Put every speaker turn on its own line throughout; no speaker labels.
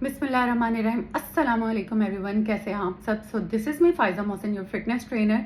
बिस्मिल्लाहिर्रहमानिर्रहीम। अस्सलाम वालेकुम एवरीवन, कैसे हैं आप सब। So this is me Faiza Mohsin, your fitness trainer.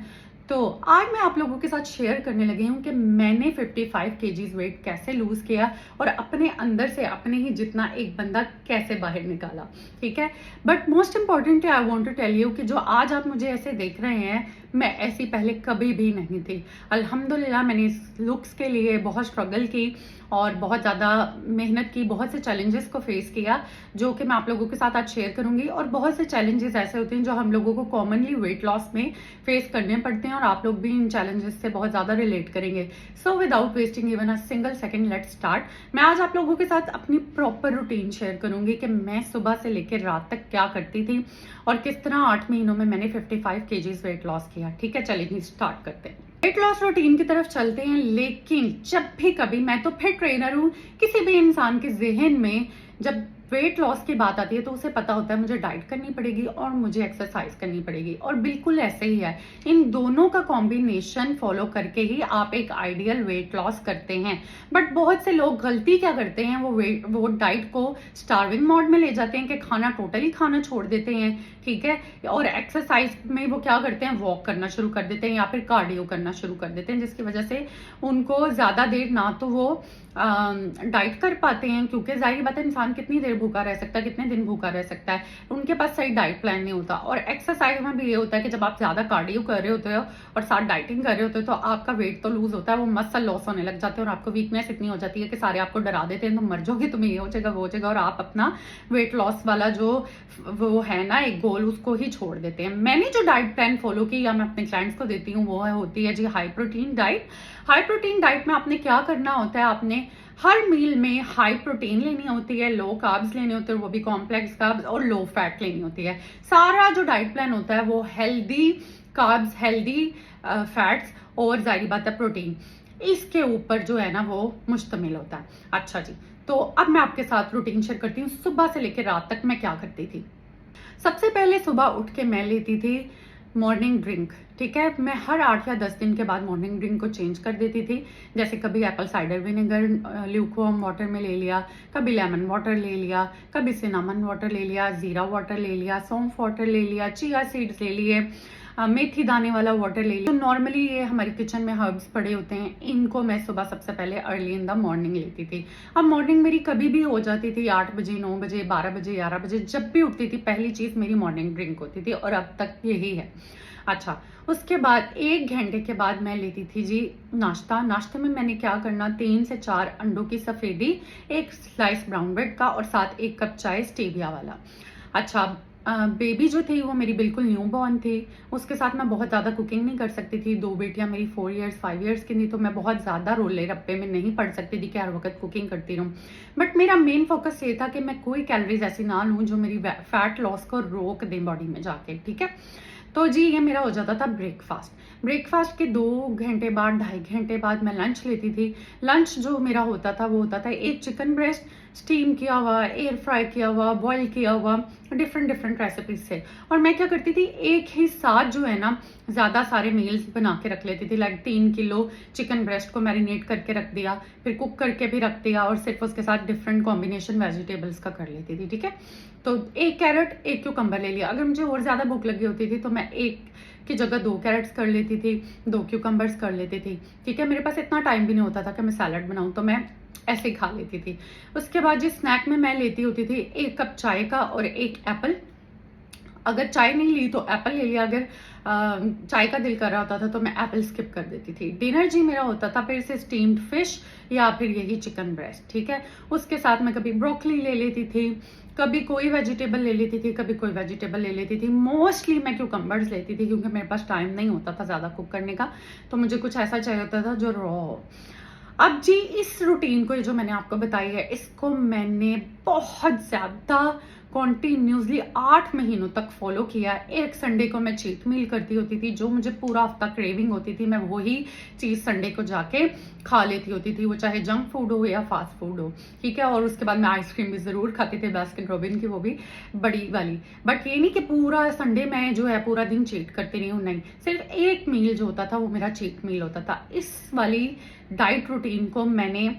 तो आज मैं आप लोगों के साथ शेयर करने लगी हूँ कि मैंने 55 केजीज वेट कैसे लूज़ किया और अपने अंदर से अपने ही जितना एक बंदा कैसे बाहर निकाला। ठीक है, but most importantly I want to tell you कि जो आज आप मुझे ऐसे देख रहे हैं, मैं ऐसी पहले कभी भी नहीं थी। अल्हम्दुलिल्लाह मैंने इस लुक्स के लिए बहुत स्ट्रगल की और बहुत ज़्यादा मेहनत की, बहुत से चैलेंजेस को फेस किया जो कि मैं आप लोगों के साथ आज शेयर करूंगी। और बहुत से चैलेंजेस ऐसे होते हैं जो हम लोगों को कॉमनली वेट लॉस में फेस करने पड़ते हैं और आप लोग भी इन चैलेंजेस से बहुत ज़्यादा रिलेट करेंगे। So without wasting even a single second, let's start. मैं आज आप लोगों के साथ अपनी प्रॉपर रूटीन शेयर करूंगी कि मैं सुबह से लेकर रात तक क्या करती थी और किस तरह 8 महीनों में मैंने 55 केजीज वेट लॉस किया। ठीक है, चलिए स्टार्ट करते हैं। वेट लॉस रूटीन की तरफ चलते हैं। लेकिन जब भी कभी, मैं तो फिट ट्रेनर हूं, किसी भी इंसान के जहन में जब वेट लॉस की बात आती है तो उसे पता होता है मुझे डाइट करनी पड़ेगी और मुझे एक्सरसाइज करनी पड़ेगी। और बिल्कुल ऐसे ही है, इन दोनों का कॉम्बिनेशन फॉलो करके ही आप एक आइडियल वेट लॉस करते हैं। बट बहुत से लोग गलती क्या करते हैं, वो डाइट को स्टार्विंग मोड में ले जाते हैं कि खाना टोटली खाना छोड़ देते हैं। ठीक है, और एक्सरसाइज में वो क्या करते हैं, वॉक करना शुरू कर देते हैं या फिर कार्डियो करना शुरू कर देते हैं, जिसकी वजह से उनको ज्यादा देर ना तो वो डाइट कर पाते हैं, क्योंकि जाहिर बात है इंसान कितनी देर भूखा रह सकता है, कितने दिन भूखा रह सकता है, उनके पास सही डाइट प्लान नहीं होता। और एक्सरसाइज में भी ये होता है कि जब आप ज्यादा कार्डियो कर रहे होते हो और साथ डाइटिंग कर रहे होते हो तो आपका वेट तो लूज होता है, वो मसल लॉस होने लग जाते हैं और आपको वीकनेस इतनी हो जाती है कि सारे आपको डरा देते हैं, तुम मर जाओगे, तुम्हें ये हो जाएगा वो हो जाएगा, और आप अपना वेट लॉस वाला जो वो है ना एक गोल, उसको ही छोड़ देते हैं। मैंने जो डाइट प्लान फॉलो की या मैं अपने क्लाइंट्स को देती हूँ वो होती है जी high protein diet. High protein diet में आपने क्या करना होता है, आपने हर मील में हाई प्रोटीन लेनी होती है, लो कार्ब्स लेने होते हैं, वो भी कॉम्प्लेक्स कार्ब्स, और लो फैट लेनी होती है। सारा जो डाइट प्लान होता है वो हेल्दी कार्ब्स, हेल्दी फैट्स और जाहिर बात है प्रोटीन, इसके ऊपर जो है ना वो मुश्तमिल होता है। अच्छा जी, तो अब मैं आपके साथ रूटीन शेयर करती हूँ सुबह से लेकर रात तक मैं क्या करती थी। सबसे पहले सुबह उठ के मैं लेती थी मॉर्निंग ड्रिंक। ठीक है, मैं हर 8 या 10 दिन के बाद मॉर्निंग ड्रिंक को चेंज कर देती थी। जैसे कभी Apple cider vinegar lukewarm water में ले लिया, कभी लेमन वाटर ले लिया, कभी सिनामन वाटर ले लिया, जीरा वाटर ले लिया, सौंफ वाटर ले लिया, चिया सीड्स ले लिए, मेथी दाने वाला वाटर ले लिया। तो नॉर्मली ये हमारे किचन में हर्ब्स पड़े होते हैं, इनको मैं सुबह सबसे पहले अर्ली इन द मॉर्निंग लेती थी। अब मॉर्निंग मेरी कभी भी हो जाती थी 8 बजे, 9 बजे, 12 बजे, 11 बजे, जब भी उठती थी पहली चीज मेरी मॉर्निंग ड्रिंक होती थी और अब तक यही है। अच्छा, उसके बाद 1 घंटे के बाद मैं लेती थी जी नाश्ता। नाश्ते में मैंने क्या करना, 3 से 4 अंडों की सफेदी, 1 स्लाइस ब्राउन ब्रेड का और साथ 1 कप चाय स्टेविया वाला। अच्छा, बेबी जो थी वो मेरी बिल्कुल न्यू बॉर्न थी, उसके साथ मैं बहुत ज़्यादा कुकिंग नहीं कर सकती थी। 2 बेटियां मेरी 4 इयर्स 5 इयर्स की थी, तो मैं बहुत ज़्यादा रोले रप्पे में नहीं पड़ सकती थी कि हर वक्त कुकिंग करती रहूँ। बट मेरा मेन फोकस ये था कि मैं कोई कैलोरीज ऐसी ना लूँ जो मेरी फैट लॉस को रोक दें बॉडी में जाके। ठीक है, तो जी ये मेरा हो जाता था ब्रेकफास्ट। ब्रेकफास्ट के 2 घंटे बाद, 2.5 घंटे बाद मैं लंच लेती थी। लंच जो मेरा होता था वो होता था 1 चिकन ब्रेस्ट, स्टीम किया हुआ, एयर फ्राई किया हुआ, बॉईल किया हुआ, डिफरेंट रेसिपीज से। और मैं क्या करती थी, एक ही साथ जो है ना ज्यादा सारे मील्स बना के रख लेती थी। लाइक 3 किलो चिकन ब्रेस्ट को मैरिनेट करके रख दिया, फिर कुक करके भी रख दिया और सिर्फ उसके साथ डिफरेंट कॉम्बिनेशन वेजिटेबल्स का कर लेती थी। ठीक है, तो 1 कैरेट 1 क्यूकम्बर ले लिया। अगर मुझे और ज्यादा भूख लगी होती थी तो मैं 1 की जगह 2 कैरेट्स कर लेती थी, 2 क्यूकम्बर्स कर लेती थी। ठीक है, मेरे पास इतना टाइम भी नहीं होता था कि मैं सैलड बनाऊं, तो मैं ऐसे ही खा लेती थी। उसके बाद जिस स्नैक में मैं लेती होती थी 1 कप चाय का और 1 एप्पल। अगर चाय नहीं ली तो एप्पल ले लिया, अगर चाय का दिल कर रहा होता था तो मैं एप्पल स्किप कर देती थी। डिनर जी मेरा होता था फिर से स्टीम्ड फिश या फिर यही चिकन ब्रेस्ट। ठीक है, उसके साथ मैं कभी ब्रोकली ले लेती थी, कभी कोई वेजिटेबल ले लेती थी, कभी कोई वेजिटेबल ले लेती थी। मोस्टली मैं क्यूकम्बर्स लेती थी क्योंकि मेरे पास टाइम नहीं होता था ज्यादा कुक करने का, तो मुझे कुछ ऐसा चाहिए होता था जो रॉ हो। अब जी इस रूटीन को जो मैंने आपको बताई है, इसको मैंने बहुत ज्यादा कॉन्टिन्यूसली 8 महीनों तक फॉलो किया। एक संडे को मैं चीट मील करती होती थी, जो मुझे पूरा हफ्ता क्रेविंग होती थी मैं वही चीज संडे को जाके खा लेती होती थी, वो चाहे जंक फूड हो या फास्ट फूड हो। ठीक है, और उसके बाद मैं आइसक्रीम भी जरूर खाती थी, बास्किन रॉबिन की, वो भी बड़ी वाली। बट ये नहीं कि पूरा संडे मैं जो है पूरा दिन चीट करती रही हूँ, नहीं, सिर्फ एक मील जो होता था वो मेरा चीट मील होता था। इस वाली डाइट रूटीन को मैंने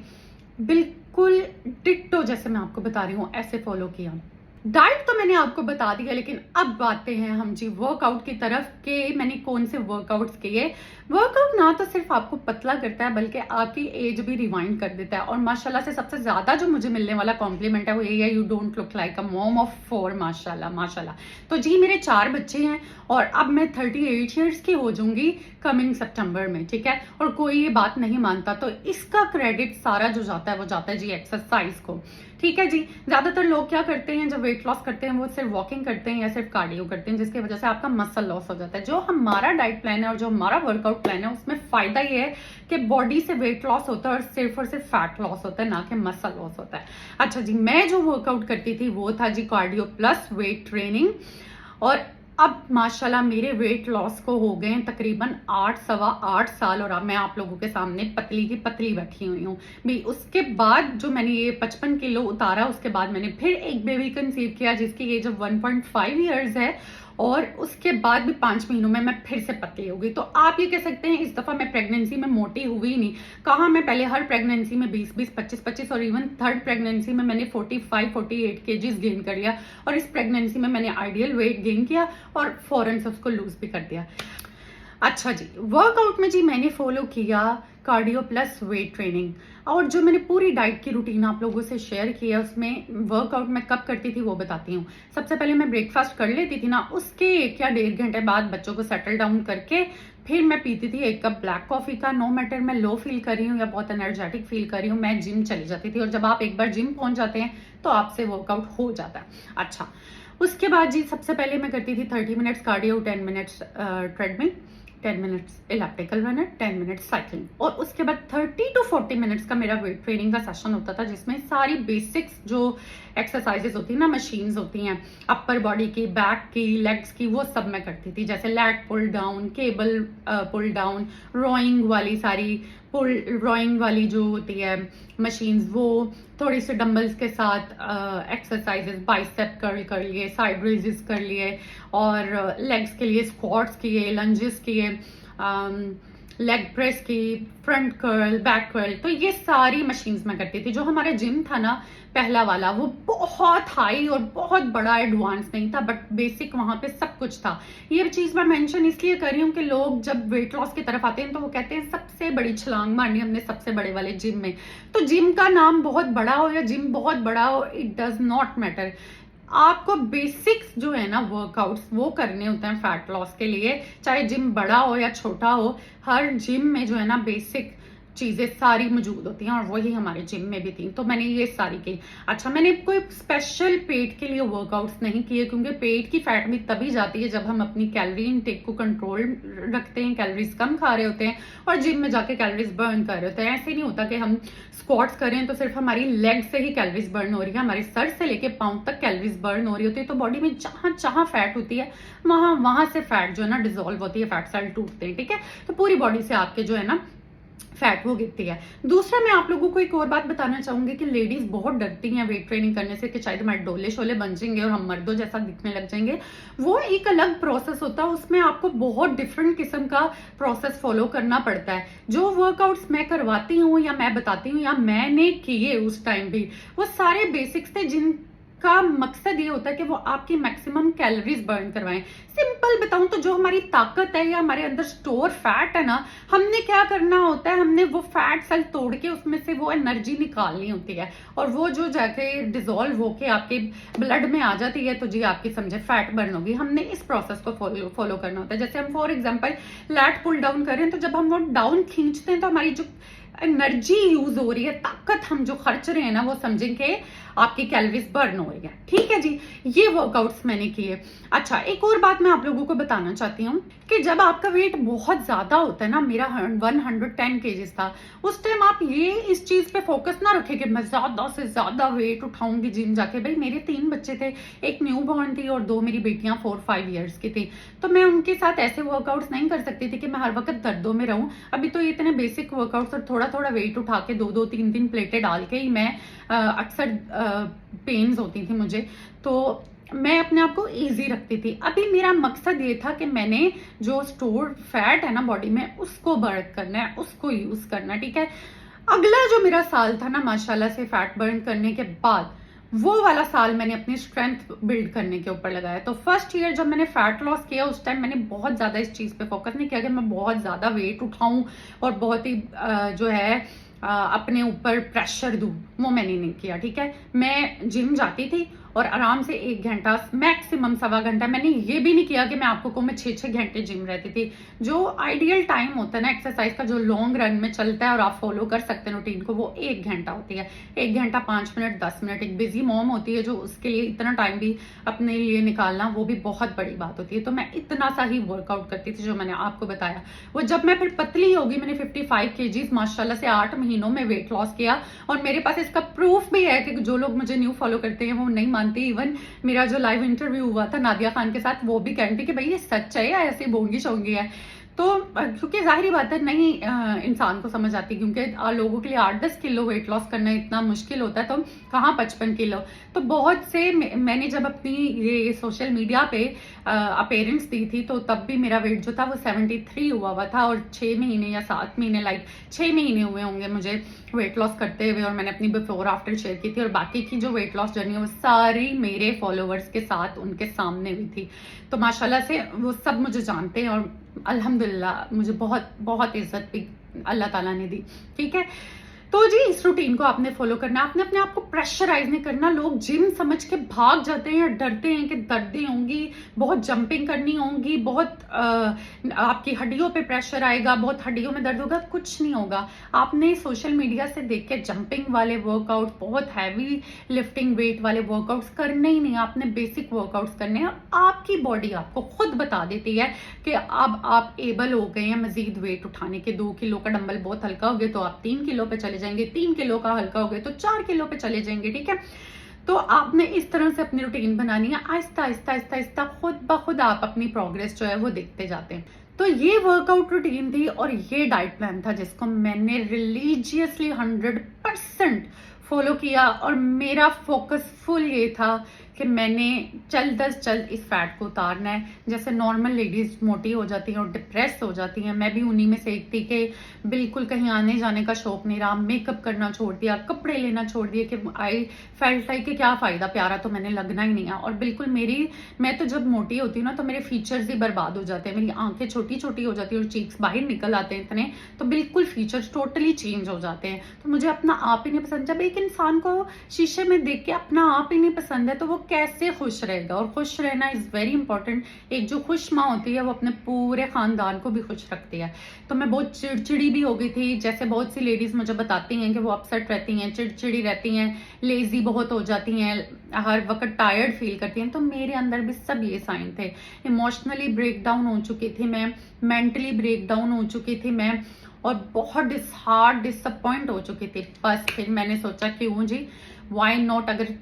बिल्कुल डिट्टो जैसे मैं आपको बता रही हूँ ऐसे फॉलो किया। डाइट तो मैंने आपको बता दिया, लेकिन अब आते हैं हम जी वर्कआउट की तरफ के मैंने कौन से वर्कआउट्स किए। वर्कआउट ना तो सिर्फ आपको पतला करता है बल्कि आपकी एज भी रिवाइंड कर देता है। और माशाल्लाह से सबसे ज्यादा जो मुझे मिलने वाला कॉम्प्लीमेंट है वो यही है, you don't look like a mom of 4। माशाल्लाह माशाल्लाह। तो जी मेरे 4 बच्चे हैं और अब मैं 38 ईयर्स की हो जाऊंगी कमिंग सितंबर में, ठीक है। और कोई ये बात नहीं मानता, तो इसका क्रेडिट सारा जो जाता है वो जाता है जी एक्सरसाइज को, ठीक है जी। ज्यादातर लोग क्या करते हैं जब वेट लॉस करते हैं, वो सिर्फ वॉकिंग करते हैं या सिर्फ कार्डियो करते हैं, जिसकी वजह से आपका मसल लॉस हो जाता है। जो हमारा डाइट प्लान है और जो हमारा वर्कआउट प्लान है उसमें फायदा ये है कि बॉडी से वेट लॉस होता है और सिर्फ फैट लॉस होता है, ना कि मसल लॉस होता है। अच्छा जी, मैं जो वर्कआउट करती थी वो था जी कार्डियो प्लस वेट ट्रेनिंग। और अब माशाल्लाह मेरे वेट लॉस को हो गए तकरीबन 8 सवा 8 साल, और अब मैं आप लोगों के सामने पतली की पतली बैठी हुई हूँ भी। उसके बाद जो मैंने ये 55 किलो उतारा, उसके बाद मैंने फिर एक बेबी कंसीव किया जिसकी एज अब 1.5 ईयर्स है, और उसके बाद भी 5 महीनों में मैं फिर से पतली हो गई। तो आप ये कह सकते हैं इस दफा मैं प्रेगनेंसी में मोटी हुई नहीं। कहा, मैं पहले हर प्रेगनेंसी में 20-20, 25-25 और इवन थर्ड प्रेगनेंसी में मैंने 45-48 केजीज गेन कर लिया, और इस प्रेगनेंसी में मैंने आइडियल वेट गेन किया और फौरन से उसको लूज भी कर दिया। अच्छा जी, वर्कआउट में जी मैंने फॉलो किया कार्डियो प्लस वेट ट्रेनिंग, और जो मैंने पूरी डाइट की रूटीन आप लोगों से शेयर की है उसमें वर्कआउट मैं कब करती थी वो बताती हूँ। सबसे पहले मैं ब्रेकफास्ट कर लेती थी ना, उसके 1 या 1.5 घंटे बाद बच्चों को सेटल डाउन करके फिर मैं पीती थी 1 कप ब्लैक कॉफी का। नो मैटर मैं लो फील कर रही हूँ या बहुत एनर्जेटिक फील कर रही हूँ, मैं जिम चली जाती थी। और जब आप एक बार जिम पहुंच जाते हैं तो आपसे वर्कआउट हो जाता है। अच्छा, उसके बाद जी सबसे पहले मैं करती थी 30 minutes cardio, 10 minutes treadmill, 10 minutes electrical runner, 10 minutes cycling, और उसके बाद 30 to 40 मिनट्स का मेरा वेट ट्रेनिंग का सेशन होता था, जिसमें सारी बेसिक्स जो एक्सरसाइजेस होती है ना, मशीन्स होती हैं अपर बॉडी की, बैक की, लेग्स की, वो सब मैं करती थी। जैसे lat pull down, cable pull down, rowing वाली सारी रोइंग वाली जो होती है मशीन्स, वो थोड़ी सी डंबल्स के साथ एक्सरसाइजेस, बाइसेप कर्ल कर लिए, साइड रेजेस कर लिए, और लेग्स के लिए स्क्वाट्स किए, लंजेस किए, लेग प्रेस की, फ्रंट कर्ल, बैक कर्ल। तो ये सारी मशीन्स मैं करती थी। जो हमारा जिम था ना पहला वाला, वो बहुत हाई और बहुत बड़ा एडवांस नहीं था, बट बेसिक वहां पे सब कुछ था। ये चीज मैं मेंशन इसलिए कर रही हूँ कि लोग जब वेट लॉस की तरफ आते हैं तो वो कहते हैं सबसे बड़ी छलांग मारनी हमने सबसे बड़े वाले जिम में। तो जिम का नाम बहुत बड़ा हो या जिम बहुत बड़ा हो, इट डज नॉट मैटर। आपको बेसिक्स जो है ना वर्कआउट्स वो करने होते हैं फैट लॉस के लिए, चाहे जिम बड़ा हो या छोटा हो। हर जिम में जो है ना बेसिक चीजें सारी मौजूद होती हैं, और वही हमारे जिम में भी थी। तो मैंने ये सारी की। अच्छा, मैंने कोई स्पेशल पेट के लिए वर्कआउट्स नहीं किए, क्योंकि पेट की फैट भी तभी जाती है जब हम अपनी कैलोरी इनटेक को कंट्रोल रखते हैं, कैलोरीज कम खा रहे होते हैं और जिम में जाके कैलोरीज बर्न कर रहे होते हैं। ऐसे नहीं होता कि हम स्क्वाट्स करें तो सिर्फ हमारी लेग से ही कैलोरीज बर्न हो रही है, हमारे सर से लेके पांव तक कैलोरीज बर्न हो रही होती है। तो बॉडी में जहां जहां फैट होती है वहां से फैट जो है ना डिजोल्व होती है, फैट सेल टूटते हैं, ठीक है। तो पूरी बॉडी से आपके जो है ना फैट वो गिरती है। दूसरा, मैं आप लोगों को एक और बात बताना चाहूंगी कि लेडीज बहुत डरती हैं वेट ट्रेनिंग करने से कि शायद हमारे डोले शोले बन जाएंगे और हम मर्दों जैसा दिखने लग जाएंगे। वो एक अलग प्रोसेस होता है, उसमें आपको बहुत डिफरेंट किस्म का प्रोसेस फॉलो करना पड़ता है। जो वर्कआउट्स मैं करवाती हूँ या मैं बताती हूँ या मैंने किए उस टाइम भी, वो सारे बेसिक्स थे जिनका मकसद ये होता है कि वो आपकी मैक्सिमम कैलोरीज बर्न करवाएं। सिंपल बताऊं तो जो हमारी ताकत है या हमारे अंदर स्टोर फैट है ना, हमने क्या करना होता है, हमने वो फैट सेल तोड़ के उसमें से वो एनर्जी निकालनी होती है, और वो जो जाके डिजोल्व होके आपके ब्लड में आ जाती है तो जी आपकी समझे फैट बर्न होगी। हमने इस प्रोसेस को फॉलो करना होता है। जैसे हम for example lat pull down कर रहे हैं, तो जब हम वो डाउन खींचते हैं तो हमारी जो एनर्जी यूज हो रही है, ताकत हम जो खर्च रहे हैं ना, वो समझें कि आपकी कैलोरीज बर्न हो रही है, ठीक है जी। ये वर्कआउट्स मैंने किए। अच्छा, एक और बात मैं आप लोगों को बताना चाहती हूँ कि जब आपका वेट बहुत ज्यादा होता है ना, मेरा 110 केजीज था, उस टाइम आप ये इस चीज पे फोकस ना रखें कि मैं ज्यादा से ज्यादा वेट उठाऊंगी जिम जाके। भाई, मेरे 3 बच्चे थे, एक न्यू बॉर्न थी और 2 मेरी बेटियां 4-5 ईयर्स की थी। तो मैं उनके साथ ऐसे वर्कआउट्स नहीं कर सकती थी कि मैं हर वक्त दर्दों में रहूं। अभी तो इतने बेसिक वर्कआउट्स और थोड़ा थोड़ा वेट उठा के 2-2, 3-3 प्लेटें डाल के ही मैं अक्सर पेन्स होती थी मुझे, तो मैं अपने आप को इजी रखती थी। अभी मेरा मकसद ये था कि मैंने जो स्टोर फैट है ना बॉडी में, उसको बर्न करना है, उसको यूज करना है, ठीक है। अगला जो मेरा साल था ना माशाल्लाह से फैट बर्न करने के बाद, वो वाला साल मैंने अपनी स्ट्रेंथ बिल्ड करने के ऊपर लगाया। तो फर्स्ट ईयर जब मैंने फैट लॉस किया उस टाइम मैंने बहुत ज़्यादा इस चीज़ पे फोकस नहीं किया कि मैं बहुत ज़्यादा वेट उठाऊं और बहुत ही जो है अपने ऊपर प्रेशर दूं, वो मैंने नहीं किया। ठीक है, मैं जिम जाती थी और आराम से 1 घंटा मैक्सिमम 1.25 घंटा, मैंने ये भी नहीं किया कि मैं आपको कहूँ मैं 6-6 घंटे जिम रहती थी। जो आइडियल टाइम होता है ना एक्सरसाइज का, जो लॉन्ग रन में चलता है और आप फॉलो कर सकते हैं रूटीन को, वो 1 घंटा होती है। 1 घंटा 5 मिनट 10 मिनट। एक बिजी मॉम होती है जो उसके लिए इतना टाइम भी अपने लिए निकालना, वो भी बहुत बड़ी बात होती है। तो मैं इतना सा ही वर्कआउट करती थी जो मैंने आपको बताया। वो जब मैं फिर पतली होगी, मैंने 55 kgs माशाल्लाह से 8 महीनों में वेट लॉस किया। और मेरे पास इसका प्रूफ भी है कि जो लोग मुझे न्यू फॉलो करते हैं वो नहीं मानते। इवन मेरा जो लाइव इंटरव्यू हुआ था नादिया खान के साथ, वो भी कहती कि भाई ये सच है या ऐसी बोंगी शोंगी है। तो क्योंकि जाहिर बात है नहीं इंसान को समझ आती, क्योंकि लोगों के लिए 8-10 किलो वेट लॉस करना इतना मुश्किल होता है, तो कहाँ 55 किलो। तो बहुत से मैंने जब अपनी ये सोशल मीडिया पे अपेयरेंस दी थी तो तब भी मेरा वेट जो था वो 73 हुआ था। और 6 महीने या 7 महीने, लाइक 6 महीने हुए होंगे मुझे वेट लॉस करते हुए। और मैंने अपनी बिफोर आफ्टर शेयर की थी और बाकी की जो वेट लॉस जर्नी है वो सारी मेरे फॉलोवर्स के साथ उनके सामने हुई थी। तो माशाल्लाह से वो सब मुझे जानते हैं और अल्हम्दुलिल्लाह मुझे बहुत बहुत इज्जत भी अल्लाह ताला ने दी। ठीक है, तो जी इस रूटीन को आपने फॉलो करना, आपने अपने आप को प्रेशराइज नहीं करना। लोग जिम समझ के भाग जाते हैं या डरते हैं कि दर्दें होंगी, बहुत जंपिंग करनी होंगी, बहुत आपकी हड्डियों पे प्रेशर आएगा, बहुत हड्डियों में दर्द होगा। कुछ नहीं होगा। आपने सोशल मीडिया से देख के जंपिंग वाले वर्कआउट, बहुत हैवी लिफ्टिंग वेट वाले वर्कआउट्स करने ही नहीं। आपने बेसिक वर्कआउट्स करने हैं और आपकी बॉडी आपको खुद बता देती है कि अब आप एबल हो गए हैं मजीद वेट उठाने के। 2 किलो का डंबल बहुत हल्का हो गया तो आप 3 किलो पे चले जाएंगे, 3 किलो का हल्का हो गया तो 4 किलो पे चले जाएंगे। ठीक है, तो आपने इस तरह से अपनी रूटीन बनानी है। आहिस्ता आहिस्ता आहिस्ता आहिस्ता खुद ब खुद आप अपनी प्रोग्रेस जो है वो देखते जाते हैं। तो ये वर्कआउट रूटीन थी और ये डाइट प्लान था जिसको मैंने रिलीजियसली 100% फॉलो किया। और मेरा फोकस फुल ये था कि मैंने जल्द इस फैट को उतारना है। जैसे नॉर्मल लेडीज मोटी हो जाती हैं और डिप्रेस हो जाती हैं, मैं भी उन्हीं में से एक थी कि बिल्कुल कहीं आने जाने का शौक नहीं रहा, मेकअप करना छोड़ दिया, कपड़े लेना छोड़ दिए कि आई फेल्ट लाइक कि क्या फायदा, प्यारा तो मैंने लगना ही नहीं है। और बिल्कुल मैं तो जब मोटी होती हूँ ना तो मेरे फीचर्स ही बर्बाद हो जाते हैं। मेरी आंखें छोटी छोटी हो जाती है और चीक्स बाहर निकल आते हैं इतने, तो बिल्कुल फीचर्स टोटली चेंज हो जाते हैं। तो मुझे अपना आप ही नहीं पसंद। जब एक इंसान को शीशे में देख के अपना आप ही नहीं पसंद है तो वो कैसे खुश रहेगा। और खुश रहना इज वेरी इंपॉर्टेंट। एक जो खुश माँ होती है वो अपने पूरे खानदान को भी खुश रखती है। तो मैं बहुत चिड़चिड़ी भी हो गई थी। जैसे बहुत सी लेडीज मुझे बताती हैं कि वो अपसेट रहती हैं, चिड़चिड़ी रहती हैं, लेजी बहुत हो जाती हैं, हर वक्त टायर्ड फील करती हैं। तो मेरे अंदर भी सब ये साइन थे। इमोशनली ब्रेक डाउन हो चुकी थी मैं, मेंटली ब्रेक डाउन हो चुकी थी मैं, और बहुत हार्ड डिसअपॉइंट हो चुकी थी। बस फिर मैंने सोचा क्यों जी, व्हाई नॉट, अगर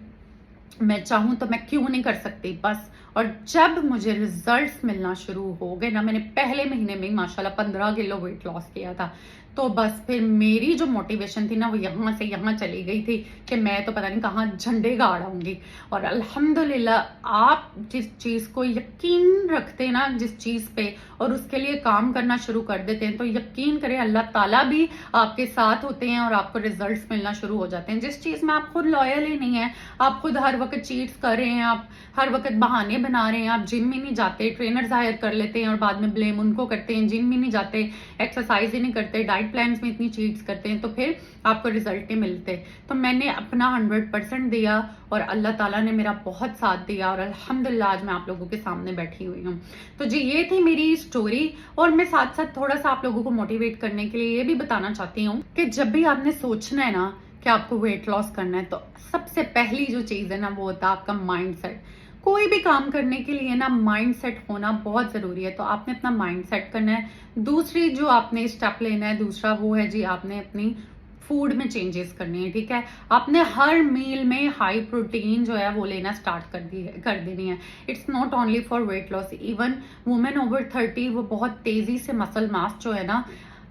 मैं चाहूं तो मैं क्यों नहीं कर सकती बस। और जब मुझे रिजल्ट्स मिलना शुरू हो गए ना, मैंने पहले महीने में माशाल्लाह 15 किलो वेट लॉस किया था। तो बस फिर मेरी जो मोटिवेशन थी ना वो यहाँ से यहाँ चली गई थी कि मैं तो पता नहीं कहाँ झंडे गाड़ आऊंगी। और अल्हम्दुलिल्लाह आप जिस चीज़ को यकीन रखते हैं ना, जिस चीज़ पे, और उसके लिए काम करना शुरू कर देते हैं, तो यकीन करें अल्लाह ताला भी आपके साथ होते हैं और आपको रिजल्ट्स मिलना शुरू हो जाते हैं। जिस चीज़ में आप खुद लॉयल ही नहीं है, आप खुद हर वक्त चीट्स कर रहे हैं, आप हर वक्त बहाने बना रहे हैं, आप जिम में नहीं जाते, ट्रेनर्स हायर कर लेते हैं और बाद में ब्लेम उनको करते हैं, जिम में नहीं जाते, एक्सरसाइज ही नहीं करते, डाइट प्लान्स में इतनी चीट्स करते हैं, तो फिर आपको रिजल्ट नहीं मिलते। तो मैंने अपना 100% दिया और अल्लाह ताला ने मेरा बहुत साथ दिया और अल्हम्दुलिल्लाह आज मैं आप लोगों के सामने बैठी हुई हूँ। तो जी ये थी मेरी स्टोरी। और मैं साथ साथ थोड़ा सा आप लोगों को मोटिवेट करने के लिए ये भी बताना चाहती हूँ कि जब भी आपने सोचना है ना कि आपको वेट लॉस करना है, तो सबसे पहली जो चीज़ है ना वो होता है आपका माइंड सेट। कोई भी काम करने के लिए ना माइंड सेट होना बहुत ज़रूरी है। तो आपने अपना माइंड सेट करना है। दूसरी जो आपने स्टेप लेना है, दूसरा वो है जी आपने अपनी फूड में चेंजेस करनी है। ठीक है, आपने हर मील में हाई प्रोटीन जो है वो लेना स्टार्ट कर देनी है। It's not only for weight loss, even women over 30 वो बहुत तेजी से मसल मास जो है ना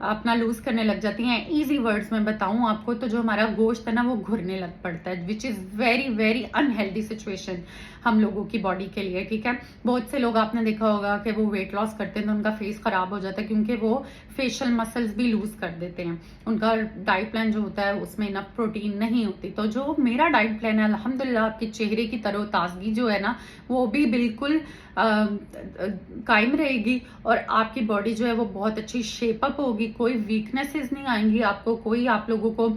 अपना लूज करने लग जाती हैं। इजी वर्ड्स में बताऊं आपको तो जो हमारा गोश्त है ना वो घुरने लग पड़ता है, which is very very unhealthy situation हम लोगों की बॉडी के लिए। ठीक है, बहुत से लोग आपने देखा होगा कि वो वेट लॉस करते हैं तो उनका फेस खराब हो जाता है क्योंकि वो फेशियल मसल्स भी लूज कर देते हैं। उनका डाइट प्लान जो होता है उसमें इनफ प्रोटीन नहीं होती। तो जो मेरा डाइट प्लान है अल्हम्दुलिल्लाह आपके चेहरे की तरोताजगी जो है ना वो भी बिल्कुल कायम रहेगी और आपकी बॉडी जो है वो बहुत अच्छी शेपअप होगी। कोई वीकनेसेस नहीं आएंगी आपको, कोई आप लोगों को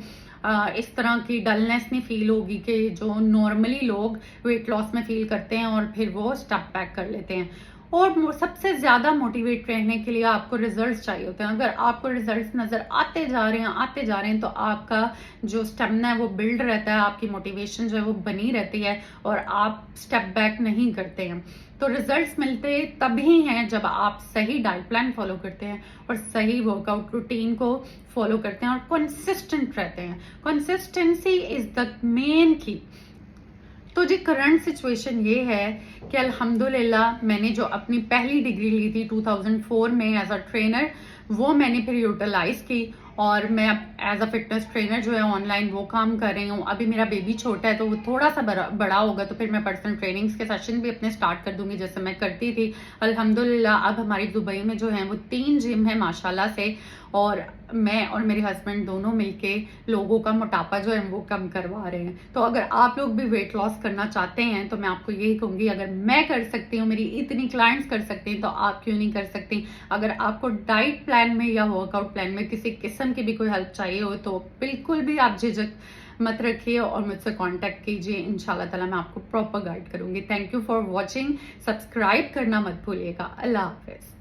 इस तरह की डलनेस नहीं फील होगी कि जो नॉर्मली लोग वेट लॉस में फील करते हैं और फिर वो स्टॉप बैक कर लेते हैं। और सबसे ज्यादा मोटिवेट रहने के लिए आपको रिजल्ट्स चाहिए होते हैं। अगर आपको रिजल्ट्स नजर आते जा रहे हैं तो आपका जो स्टेमिना है वो बिल्ड रहता है, आपकी मोटिवेशन जो है वो बनी रहती है और आप स्टेप बैक नहीं करते हैं। तो रिजल्ट्स मिलते तभी हैं जब आप सही डाइट प्लान फॉलो करते हैं और सही वर्कआउट रूटीन को फॉलो करते हैं और कंसिस्टेंट रहते हैं। कंसिस्टेंसी इज द मेन की। तो जी करंट सिचुएशन ये है कि अल्हम्दुलिल्लाह मैंने जो अपनी पहली डिग्री ली थी 2004 में एज अ ट्रेनर, वो मैंने फिर यूटिलाइज की और मैं एज अ फिटनेस ट्रेनर जो है ऑनलाइन वो काम कर रही हूँ। अभी मेरा बेबी छोटा है तो वो थोड़ा सा बड़ा होगा तो फिर मैं पर्सनल ट्रेनिंग्स के सेशन भी अपने स्टार्ट कर दूंगी जैसे मैं करती थी। अल्हम्दुलिल्लाह अब हमारी दुबई में जो है वो 3 जिम है माशाल्लाह से, और मैं और मेरे हस्बैंड दोनों मिलके लोगों का मोटापा जो है वो कम करवा रहे हैं। तो अगर आप लोग भी वेट लॉस करना चाहते हैं तो मैं आपको यही कहूंगी, अगर मैं कर सकती हूँ, मेरी इतनी क्लाइंट्स कर सकती हैं, तो आप क्यों नहीं कर सकती। अगर आपको डाइट प्लान में या वर्कआउट प्लान में किसी किस्म की भी कोई हेल्प चाहिए हो तो बिल्कुल भी आप झिझक मत रखिए और मुझसे कांटेक्ट कीजिए। इंशाल्लाह ताला मैं आपको प्रॉपर गाइड करूंगी। Thank you for watching. Subscribe करना मत भूलिएगा। अल्लाह हाफिज।